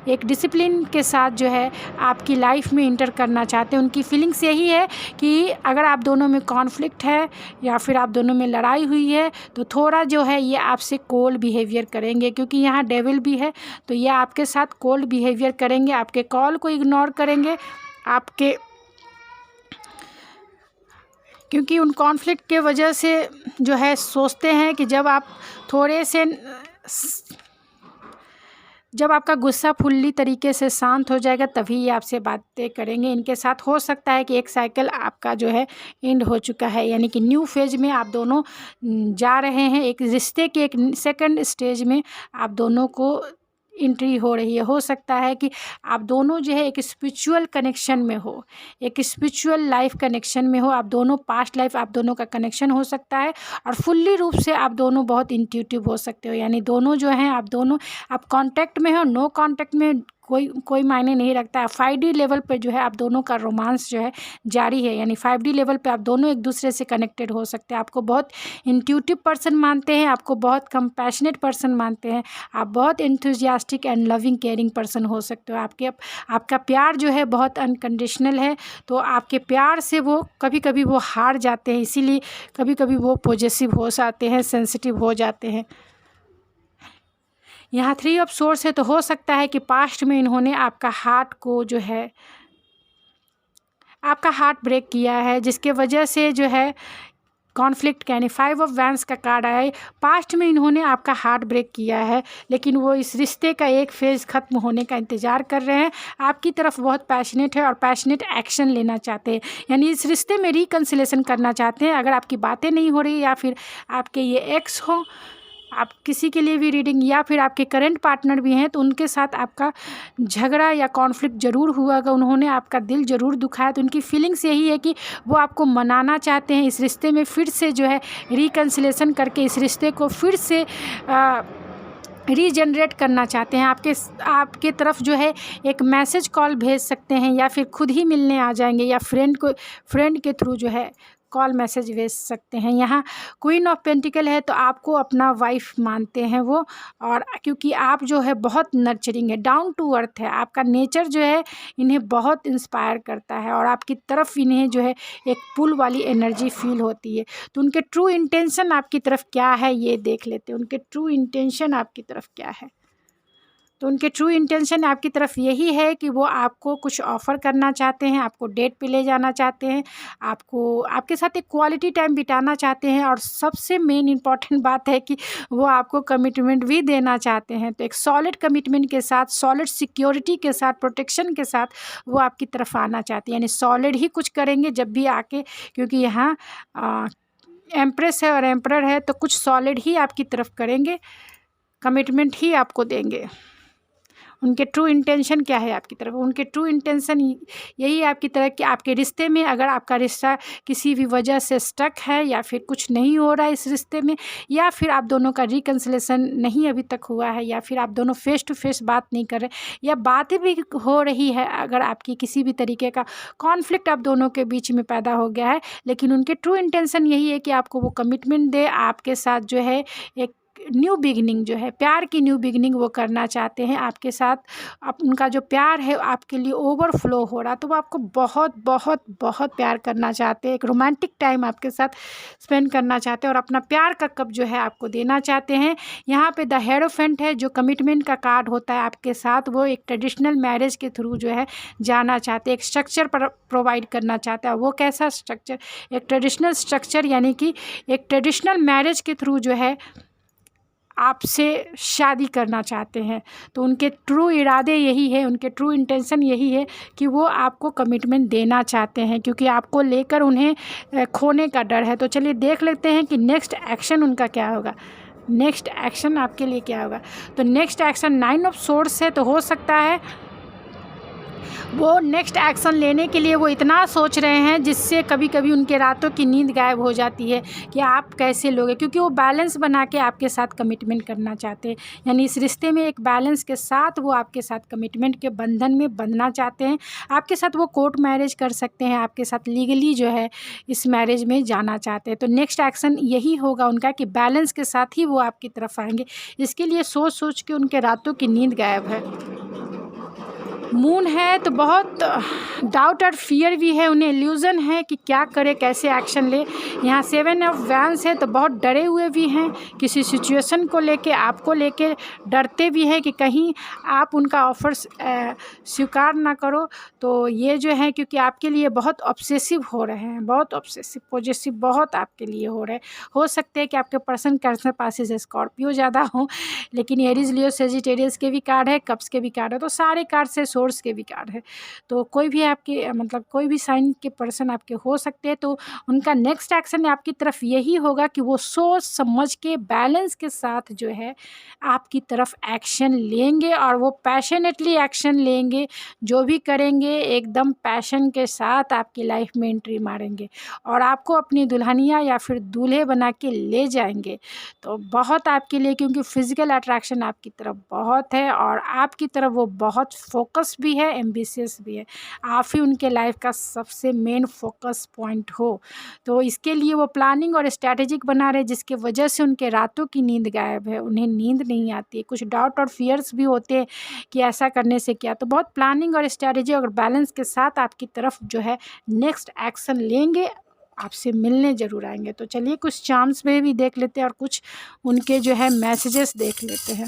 Speaker 1: एक डिसिप्लिन के साथ जो है आपकी लाइफ में इंटर करना चाहते हैं। उनकी फीलिंग्स यही है कि अगर आप दोनों में कॉन्फ्लिक्ट है या फिर आप दोनों में लड़ाई हुई है, तो थोड़ा जो है ये आपसे कोल्ड बिहेवियर करेंगे, क्योंकि यहाँ डेविल भी है, तो ये आपके साथ कोल्ड बिहेवियर करेंगे, आपके कॉल को इग्नोर करेंगे, क्योंकि उन कॉन्फ्लिक्ट के वजह से जो है सोचते हैं कि जब आपका गुस्सा फुल्ली तरीके से शांत हो जाएगा, तभी ये आपसे बातें करेंगे। इनके साथ हो सकता है कि एक साइकिल आपका जो है एंड हो चुका है, यानी कि न्यू फेज में आप दोनों जा रहे हैं, एक रिश्ते के एक सेकंड स्टेज में आप दोनों को एंट्री हो रही है। हो सकता है कि आप दोनों जो है एक स्पिरिचुअल कनेक्शन में हो, एक स्पिरिचुअल लाइफ कनेक्शन में हो। आप दोनों पास्ट लाइफ आप दोनों का कनेक्शन हो सकता है और फुल्ली रूप से आप दोनों बहुत इंट्यूटिव हो सकते हो। यानी दोनों जो हैं आप दोनों आप कांटेक्ट में हो, नो कांटेक्ट में कोई मायने नहीं रखता है। 5D लेवल पे जो है आप दोनों का रोमांस जो है जारी है। यानी 5D लेवल पे आप दोनों एक दूसरे से कनेक्टेड हो सकते हैं। आपको बहुत इंट्यूटिव पर्सन मानते हैं, आपको बहुत कंपैशनेट पर्सन मानते हैं, आप बहुत enthusiastic and loving caring person हो सकते हो। आपका प्यार जो है बहुत अनकंडीशनल है। तो आपके प्यार से वो कभी कभी वो हार जाते हैं, इसीलिए कभी कभी वो पॉजेसिव हो जाते हैं, सेंसिटिव हो जाते हैं। यहाँ 3 ऑफ सोर्स है, तो हो सकता है कि पास्ट में इन्होंने आपका हार्ट को जो है आपका हार्ट ब्रेक किया है, जिसके वजह से जो है कॉन्फ्लिक्ट, यानी 5 ऑफ वैंस का कार्ड आया है। पास्ट में इन्होंने आपका हार्ट ब्रेक किया है, लेकिन वो इस रिश्ते का एक फेज़ ख़त्म होने का इंतज़ार कर रहे हैं। आपकी तरफ बहुत पैशनेट है और पैशनेट एक्शन लेना चाहते हैं, यानी इस रिश्ते में रिकन्सिलेशन करना चाहते हैं। अगर आपकी बातें नहीं हो रही या फिर आपके ये एक्स हो, आप किसी के लिए भी रीडिंग, या फिर आपके करंट पार्टनर भी हैं, तो उनके साथ आपका झगड़ा या कॉन्फ्लिक्ट ज़रूर हुआ होगा, उन्होंने आपका दिल ज़रूर दुखाया। तो उनकी फीलिंग्स यही है कि वो आपको मनाना चाहते हैं, इस रिश्ते में फिर से जो है रिकन्सिलेशन करके इस रिश्ते को फिर से रीजनरेट करना चाहते हैं। आपके तरफ जो है एक मैसेज कॉल भेज सकते हैं, या फिर खुद ही मिलने आ जाएंगे, या फ्रेंड के थ्रू जो है कॉल मैसेज भेज सकते हैं। यहाँ क्वीन ऑफ पेंटिकल है, तो आपको अपना वाइफ मानते हैं वो, और क्योंकि आप जो है बहुत नर्चरिंग है, डाउन टू अर्थ है, आपका नेचर जो है इन्हें बहुत इंस्पायर करता है और आपकी तरफ इन्हें जो है एक पुल वाली एनर्जी फील होती है। तो उनके ट्रू इंटेंशन आपकी तरफ क्या है ये देख लेते हैं। उनके ट्रू इंटेंशन आपकी तरफ क्या है? तो उनके ट्रू इंटेंशन आपकी तरफ यही है कि वो आपको कुछ ऑफ़र करना चाहते हैं, आपको डेट पे ले जाना चाहते हैं, आपके साथ एक क्वालिटी टाइम बिताना चाहते हैं, और सबसे मेन इम्पॉर्टेंट बात है कि वो आपको कमिटमेंट भी देना चाहते हैं। तो एक सॉलिड कमिटमेंट के साथ, सॉलिड सिक्योरिटी के साथ, प्रोटेक्शन के साथ वो आपकी तरफ आना चाहते हैं। यानी सॉलिड ही कुछ करेंगे जब भी आके, क्योंकि यहाँ एम्प्रेस है और एम्परर है, तो कुछ सॉलिड ही आपकी तरफ करेंगे, कमिटमेंट ही आपको देंगे। उनके ट्रू इंटेंशन क्या है आपकी तरफ? उनके ट्रू इंटेंशन यही है आपकी तरफ कि आपके रिश्ते में, अगर आपका रिश्ता किसी भी वजह से स्टक है, या फिर कुछ नहीं हो रहा है इस रिश्ते में, या फिर आप दोनों का रिकन्सिलेशन नहीं अभी तक हुआ है, या फिर आप दोनों फेस टू फेस बात नहीं कर रहे, या बातें भी हो रही है, अगर आपकी किसी भी तरीके का कॉन्फ्लिक्ट आप दोनों के बीच में पैदा हो गया है, लेकिन उनके ट्रू इंटेंशन यही है कि आपको वो कमिटमेंट दे, आपके साथ जो है एक न्यू बिगिनिंग जो है, प्यार की न्यू बिगिनिंग वो करना चाहते हैं आपके साथ। अब उनका जो प्यार है आपके लिए ओवरफ्लो हो रहा, तो वो आपको बहुत बहुत बहुत प्यार करना चाहते हैं, एक रोमांटिक टाइम आपके साथ स्पेंड करना चाहते हैं, और अपना प्यार का कप जो है आपको देना चाहते हैं। यहाँ पे द हेरोफेंट है, जो कमिटमेंट का कार्ड होता है आपके साथ, वो एक ट्रेडिशनल मैरिज के थ्रू जो है जाना चाहते हैं, एक स्ट्रक्चर प्रोवाइड करना चाहता है। वो कैसा स्ट्रक्चर? एक ट्रेडिशनल स्ट्रक्चर, यानी कि एक ट्रेडिशनल मैरिज के थ्रू जो है आपसे शादी करना चाहते हैं। तो उनके ट्रू इरादे यही है, उनके ट्रू इंटेंशन यही है कि वो आपको कमिटमेंट देना चाहते हैं, क्योंकि आपको लेकर उन्हें खोने का डर है। तो चलिए देख लेते हैं कि नेक्स्ट एक्शन उनका क्या होगा। नेक्स्ट एक्शन आपके लिए क्या होगा? तो नेक्स्ट एक्शन 9 ऑफ सोर्स है, तो हो सकता है वो नेक्स्ट एक्शन लेने के लिए वो इतना सोच रहे हैं, जिससे कभी कभी उनके रातों की नींद गायब हो जाती है कि आप कैसे लोगे, क्योंकि वो बैलेंस बना के आपके साथ कमिटमेंट करना चाहते हैं। यानी इस रिश्ते में एक बैलेंस के साथ वो आपके साथ कमिटमेंट के बंधन में बंधना चाहते हैं। आपके साथ वो कोर्ट मैरिज कर सकते हैं, आपके साथ लीगली जो है इस मैरिज में जाना चाहते हैं। तो नेक्स्ट एक्शन यही होगा उनका कि बैलेंस के साथ ही वो आपकी तरफ आएंगे। इसके लिए सोच सोच के उनके रातों की नींद गायब है। मून है, तो बहुत डाउट और फियर भी है, उन्हें इल्यूज़न है कि क्या करे, कैसे एक्शन ले। यहाँ 7 ऑफ वैंस है, तो बहुत डरे हुए भी हैं किसी सिचुएशन को लेके, आपको लेके डरते भी हैं कि कहीं आप उनका ऑफ़र स्वीकार ना करो। तो ये जो है, क्योंकि आपके लिए बहुत ऑब्सेसिव हो रहे हैं, बहुत ऑब्सेसिव पॉजेसिव बहुत आपके लिए हो रहे हैं। हो सकते हैं कि आपके पर्सन कैरेक्टर पासेस स्कॉर्पियो ज़्यादा हो, लेकिन एरीज, लियो, सेजिटेरियस के भी कार्ड है, कप्स के भी कार्ड है। तो सारे कार्ड से सोर्स के भी कार्ड है। तो कोई भी आपके मतलब कोई भी साइन के पर्सन आपके हो सकते हैं, तो उनका नेक्स्ट एक्शन आपकी तरफ यही होगा कि वो सोच समझ के बैलेंस के साथ जो है आपकी तरफ एक्शन लेंगे, और वो पैशनेटली एक्शन लेंगे। जो भी करेंगे एकदम पैशन के साथ आपकी लाइफ में एंट्री मारेंगे और आपको अपनी दुल्हनिया या फिर दूल्हे बना के ले जाएंगे। तो बहुत आपके लिए, क्योंकि फिजिकल अट्रैक्शन आपकी तरफ बहुत है और आपकी तरफ वो बहुत फोकस भी है, एम्बिशियस भी है। आप ही उनके लाइफ का सबसे मेन फोकस पॉइंट हो। तो इसके लिए वो प्लानिंग और स्ट्रैटेजिक बना रहे, जिसके वजह से उनके रातों की नींद गायब है, उन्हें नींद नहीं आती है। कुछ डाउट और फियर्स भी होते हैं कि ऐसा करने से क्या। तो बहुत प्लानिंग और स्ट्रैटेजी और बैलेंस के साथ आपकी तरफ जो है नेक्स्ट एक्शन लेंगे, आपसे मिलने ज़रूर आएंगे। तो चलिए कुछ चार्म्स में भी देख लेते हैं और कुछ उनके जो है मैसेजेस देख लेते हैं।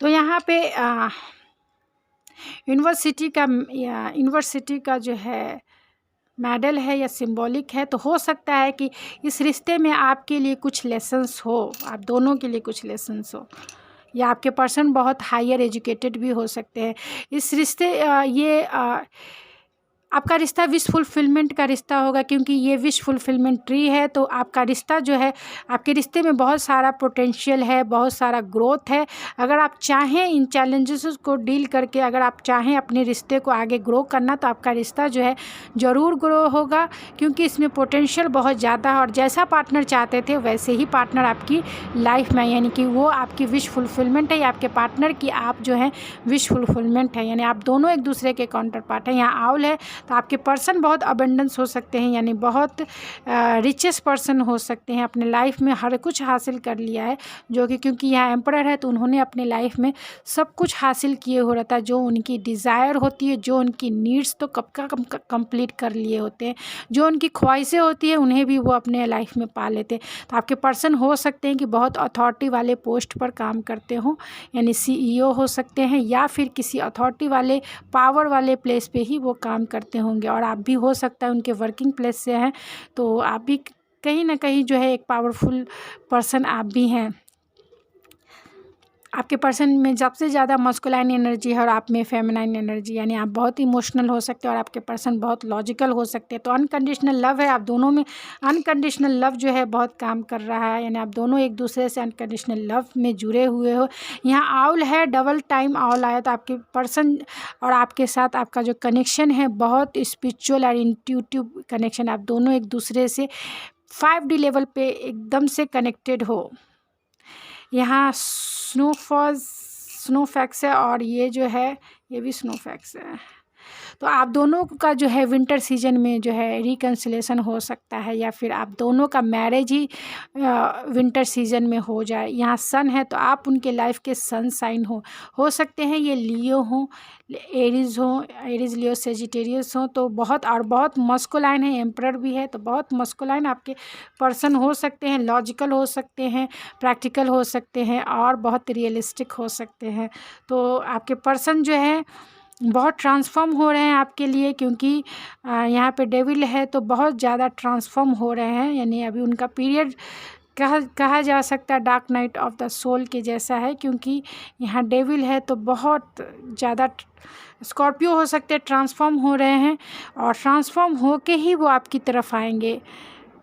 Speaker 1: तो यहाँ पे यूनिवर्सिटी का जो है मेडल है या सिंबॉलिक है। तो हो सकता है कि इस रिश्ते में आपके लिए कुछ लेसन्स हो, आप दोनों के लिए कुछ लेसन्स हो, या आपके पर्सन बहुत हायर एजुकेटेड भी हो सकते हैं। इस रिश्ते आपका रिश्ता विश फुलफिलमेंट का रिश्ता होगा, क्योंकि ये विश फुलफिलमेंट ट्री है। तो आपका रिश्ता जो है, आपके रिश्ते में बहुत सारा पोटेंशियल है, बहुत सारा ग्रोथ है। अगर आप चाहें इन चैलेंजेस को डील करके, अगर आप चाहें अपने रिश्ते को आगे ग्रो करना, तो आपका रिश्ता जो है ज़रूर ग्रो होगा, क्योंकि इसमें पोटेंशियल बहुत ज़्यादा है। और जैसा पार्टनर चाहते थे वैसे ही पार्टनर आपकी लाइफ में, यानी कि वो आपकी विश फुलफिलमेंट है, या आपके पार्टनर की आप जो है विश फुलफिलमेंट है, यानी आप दोनों एक दूसरे के काउंटर पार्ट हैं। यहाँ आउल है, तो आपके पर्सन बहुत अबंडेंस हो सकते हैं, यानी बहुत रिचेस्ट पर्सन हो सकते हैं। अपने लाइफ में हर कुछ हासिल कर लिया है, जो कि क्योंकि यहाँ एम्परर है, तो उन्होंने अपने लाइफ में सब कुछ हासिल किए हो रहता है। जो उनकी डिज़ायर होती है, जो उनकी नीड्स, तो कब का कंप्लीट कर लिए होते हैं। जो उनकी ख्वाहिशें होती है, उन्हें भी वो अपने लाइफ में पा लेते हैं। तो आपके पर्सन हो सकते हैं कि बहुत अथॉरिटी वाले पोस्ट पर काम करते हों, यानी CEO हो सकते हैं, या फिर किसी अथॉरिटी वाले पावर वाले प्लेस पे ही वो काम करते होंगे। और आप भी हो सकता है उनके वर्किंग प्लेस से हैं, तो आप भी कहीं ना कहीं जो है एक पावरफुल पर्सन आप भी हैं। आपके पर्सन में सबसे ज़्यादा मस्कुलाइन एनर्जी है और आप में फेमिनाइन एनर्जी, यानी आप बहुत इमोशनल हो सकते हैं और आपके पर्सन बहुत लॉजिकल हो सकते हैं। तो अनकंडीशनल लव है, आप दोनों में अनकंडीशनल लव जो है बहुत काम कर रहा है, यानी आप दोनों एक दूसरे से अनकंडीशनल लव में जुड़े हुए हो। यहाँ आउल है, डबल टाइम आउल आया, तो आपके पर्सन और आपके साथ आपका जो कनेक्शन है बहुत स्पिरिचुअल और इंट्यूटिव कनेक्शन, आप दोनों एक दूसरे से 5D लेवल पे एकदम से कनेक्टेड हो। यहाँ स्नोफैक्स है, और ये जो है ये भी स्नोफैक्स है। तो आप दोनों का जो है विंटर सीजन में जो है रिकन्सिलेशन हो सकता है, या फिर आप दोनों का मैरिज ही विंटर सीजन में हो जाए। यहाँ सन है, तो आप उनके लाइफ के सन साइन हो सकते हैं। ये लियो हों, एरीज लियो सेजिटेरियस हों, तो बहुत मस्कुलाइन है। एम्परर भी है, तो बहुत मस्कुलाइन आपके पर्सन हो सकते हैं, लॉजिकल हो सकते हैं, प्रैक्टिकल हो सकते हैं, और बहुत रियलिस्टिक हो सकते हैं। तो आपके पर्सन जो है बहुत ट्रांसफॉर्म हो रहे हैं आपके लिए, क्योंकि यहाँ पे डेविल है, तो बहुत ज़्यादा ट्रांसफॉर्म हो रहे हैं। यानी अभी उनका पीरियड कहा जा सकता है dark night of the soul के जैसा है, क्योंकि यहाँ डेविल है, तो बहुत ज़्यादा स्कॉर्पियो हो सकते हैं, ट्रांसफॉर्म हो रहे हैं, और ट्रांसफॉर्म होके ही वो आपकी तरफ आएंगे।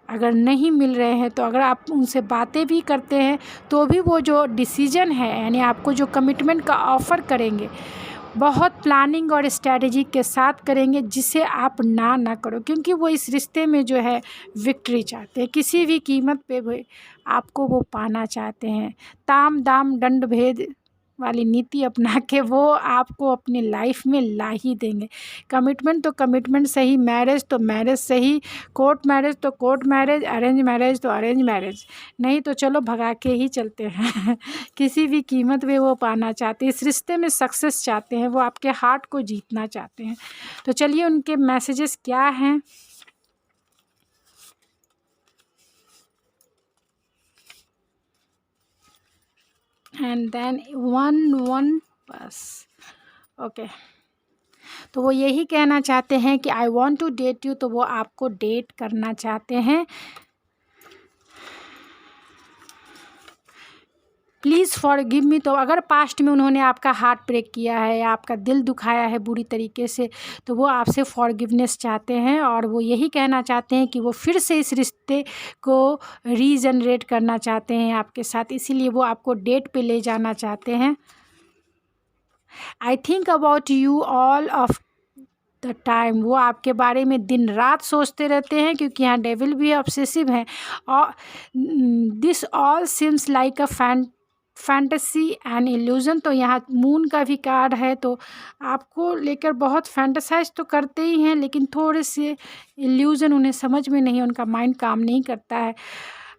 Speaker 1: अगर नहीं मिल रहे हैं, तो अगर आप उनसे बातें भी करते हैं, तो भी वो जो डिसीजन है, यानी आपको जो कमिटमेंट का ऑफ़र करेंगे, बहुत प्लानिंग और स्ट्रैटेजी के साथ करेंगे, जिसे आप ना करो, क्योंकि वो इस रिश्ते में जो है विक्ट्री चाहते हैं। किसी भी कीमत पे भी आपको वो पाना चाहते हैं। ताम दाम दंड भेद वाली नीति अपना के वो आपको अपनी लाइफ में ला ही देंगे। कमिटमेंट तो कमिटमेंट सही, मैरिज तो मैरिज सही, कोर्ट मैरिज तो कोर्ट मैरिज, अरेंज मैरिज तो अरेंज मैरिज, नहीं तो चलो भगा के ही चलते हैं। किसी भी कीमत पे वो पाना चाहते हैं, इस रिश्ते में सक्सेस चाहते हैं, वो आपके हार्ट को जीतना चाहते हैं। तो चलिए उनके मैसेजेस क्या हैं। एंड देन 1 बस ओके। तो वो यही कहना चाहते हैं कि I want to date you, तो वो आपको डेट करना चाहते हैं। Please forgive me. तो अगर पास्ट में उन्होंने आपका हार्ट ब्रेक किया है या आपका दिल दुखाया है बुरी तरीके से, तो वो आपसे फॉरगिवनेस चाहते हैं और वो यही कहना चाहते हैं कि वो फिर से इस रिश्ते को रीजनरेट करना चाहते हैं आपके साथ, इसीलिए वो आपको डेट पे ले जाना चाहते हैं। I think about you all of the time. वो आपके बारे में दिन रात सोचते रहते हैं, क्योंकि यहाँ डेविल भी ऑब्सेसिव हैं। और this all seems like a fantasy and illusion. तो यहाँ मून का भी कार्ड है, तो आपको लेकर बहुत फैंटेसाइज तो करते ही हैं, लेकिन थोड़े से इल्यूजन उन्हें समझ में नहीं, उनका माइंड काम नहीं करता है।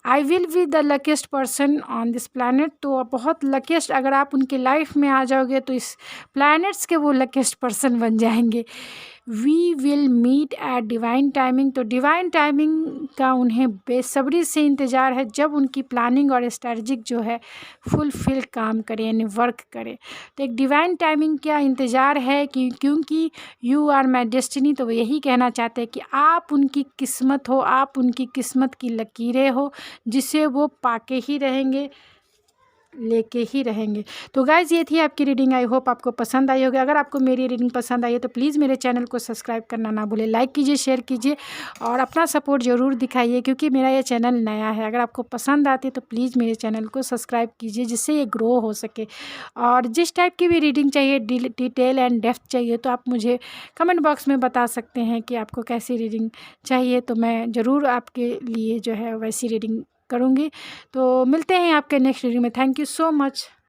Speaker 1: I will be the luckiest person on this planet. तो बहुत लकीस्ट, अगर आप उनके लाइफ में आ जाओगे तो इस प्लैनेट्स के वो लकीस्ट पर्सन बन जाएंगे। We will meet at divine timing. तो डिवाइन टाइमिंग का उन्हें बेसब्री से इंतज़ार है, जब उनकी प्लानिंग और स्ट्रेटजिक जो है फुलफिल काम करे, यानी वर्क करे। तो एक डिवाइन टाइमिंग का इंतज़ार है कि क्योंकि यू आर माई डेस्टिनी। तो वो यही कहना चाहते हैं कि आप उनकी किस्मत हो, आप उनकी किस्मत की लकीरें हो, जिसे वो पाके ही रहेंगे, लेके ही रहेंगे। तो गाइज़ ये थी आपकी रीडिंग। आई होप आपको पसंद आई होगी। अगर आपको मेरी रीडिंग पसंद आई है तो प्लीज़ मेरे चैनल को सब्सक्राइब करना ना भूलें, लाइक कीजिए, शेयर कीजिए और अपना सपोर्ट ज़रूर दिखाइए, क्योंकि मेरा ये चैनल नया है। अगर आपको पसंद आती है तो प्लीज़ मेरे चैनल को सब्सक्राइब कीजिए, जिससे ये ग्रो हो सके। और जिस टाइप की भी रीडिंग चाहिए, डिटेल एंड डेप्थ चाहिए, तो आप मुझे कमेंट बॉक्स में बता सकते हैं कि आपको कैसी रीडिंग चाहिए, तो मैं ज़रूर आपके लिए जो है वैसी रीडिंग करूँगी। तो मिलते हैं आपके नेक्स्ट वीडियो में। Thank you so much.